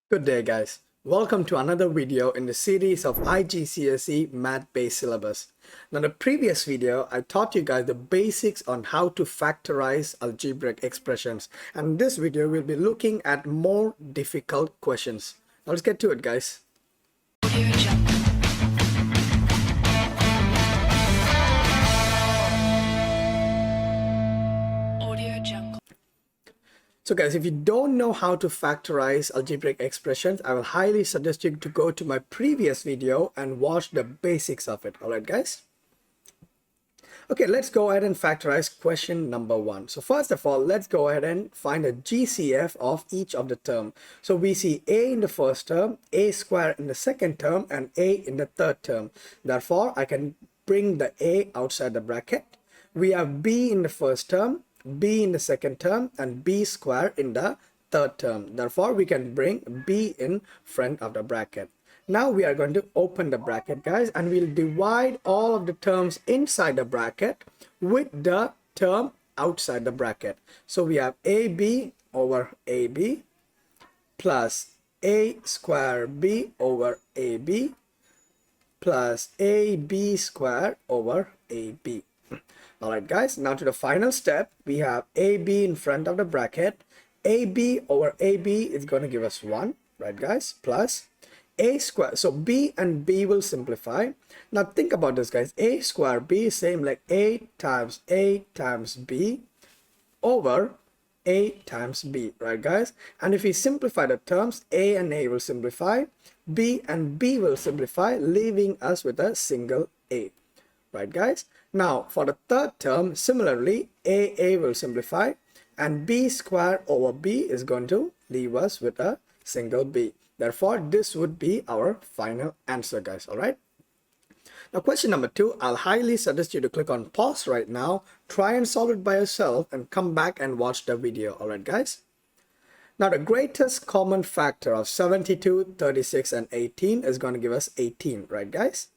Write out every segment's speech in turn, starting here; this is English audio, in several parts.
Good day guys, welcome to another video in the series of IGCSE Math based syllabus. Now in the previous video I taught you guys the basics on how to factorize algebraic expressions, and in this video we'll be looking at more difficult questions. Now let's get to it guys. So guys, if you don't know how to factorize algebraic expressions, I will highly suggest you to go to my previous video and watch the basics of it. Alright guys? Okay, let's go ahead and factorize question number 1. So first of all, let's go ahead and find a GCF of each of the term. So we see a in the first term, a square in the second term, and a in the third term. Therefore, I can bring the a outside the bracket. We have b in the first term, b in the second term, and b square in the third term. Therefore, we can bring b in front of the bracket. Now we are going to open the bracket guys, and we'll divide all of the terms inside the bracket with the term outside the bracket. So we have ab over ab plus a square b over ab plus ab square over ab. Alright guys, now to the final step, we have AB in front of the bracket. AB over AB is going to give us 1, right guys, plus A square. So B and B will simplify. Now think about this guys, A square B is same like A times B over A times B, right guys? And if we simplify the terms, A and A will simplify, B and B will simplify, leaving us with a single A, right guys? Now for the third term, similarly, A will simplify and B square over B is going to leave us with a single B. Therefore, this would be our final answer guys, alright? Now question number 2, I'll highly suggest you to click on pause right now, try and solve it by yourself and come back and watch the video, alright guys? Now the greatest common factor of 72, 36 and 18 is going to give us 18, right guys?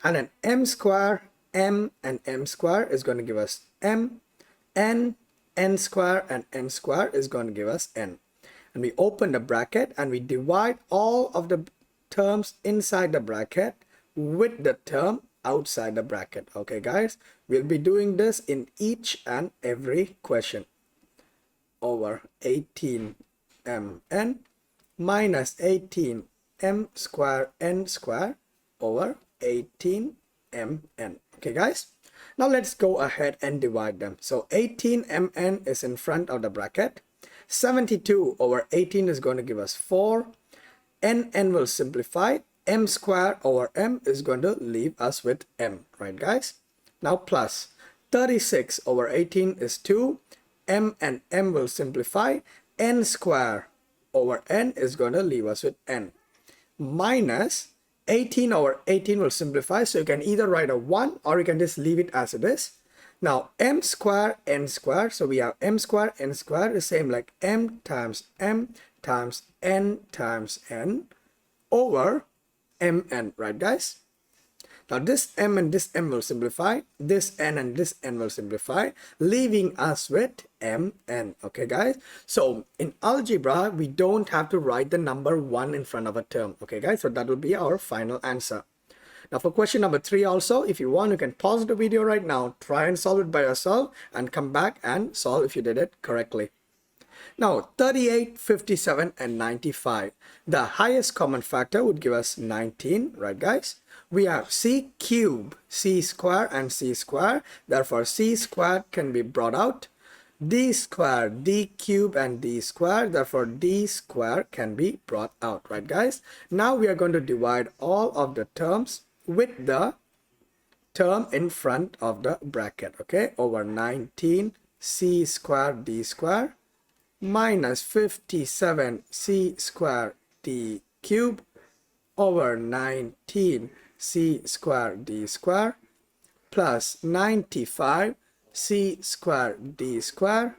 And then m square, m and m square is going to give us m, n square and n square is going to give us n. And we open the bracket and we divide all of the terms inside the bracket with the term outside the bracket. Okay guys, we'll be doing this in each and every question. Over 18mn minus 18m square n square over 18mn. Okay guys, now let's go ahead and divide them. So 18mn is in front of the bracket. 72 over 18 is going to give us 4. N will simplify. M square over m is going to leave us with m, right guys? Now plus 36 over 18 is 2. M and m will simplify. N square over n is going to leave us with n. Minus 18 over 18 will simplify, so you can either write a 1 or you can just leave it as it is. Now m square n square, so we have m square n square is same like m times n over mn, right guys? Now this m and this m will simplify, this n and this n will simplify, leaving us with mn. Okay guys, so in algebra we don't have to write the number 1 in front of a term. Okay guys, so that will be our final answer. Now for question number 3 also, if you want, you can pause the video right now, try and solve it by yourself and come back and solve if you did it correctly. Now 38, 57 and 95, the highest common factor would give us 19, right guys? We have c cube, c square and c square, therefore c squared can be brought out. D square, d cube and d square, therefore d square can be brought out, right guys? Now we are going to divide all of the terms with the term in front of the bracket, okay? Over 19 c square d square minus 57 c square d cube over 19 c square d square plus 95 c square d square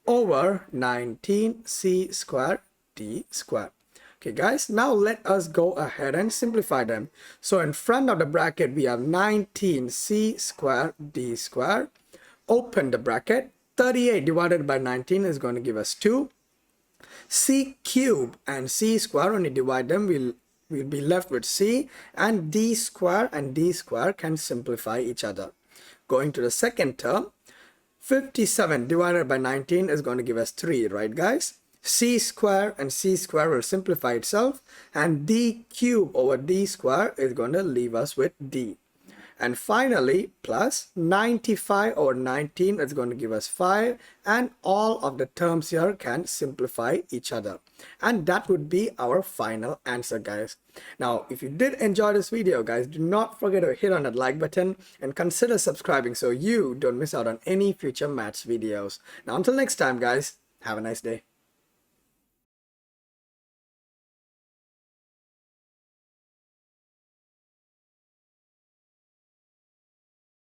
over 19 c square d square. Okay guys, now let us go ahead and simplify them. So in front of the bracket we have 19 c square d square. Open the bracket. 38 divided by 19 is going to give us 2. C cube and C square, when you divide them, we'll be left with C, and D square can simplify each other. Going to the second term, 57 divided by 19 is going to give us 3, right guys? C square and C square will simplify itself, and D cube over D square is going to leave us with D. And finally, plus 95 over 19 is going to give us 5, and all of the terms here can simplify each other. And that would be our final answer, guys. Now, if you did enjoy this video, guys, do not forget to hit on that like button and consider subscribing so you don't miss out on any future maths videos. Now, until next time, guys, have a nice day.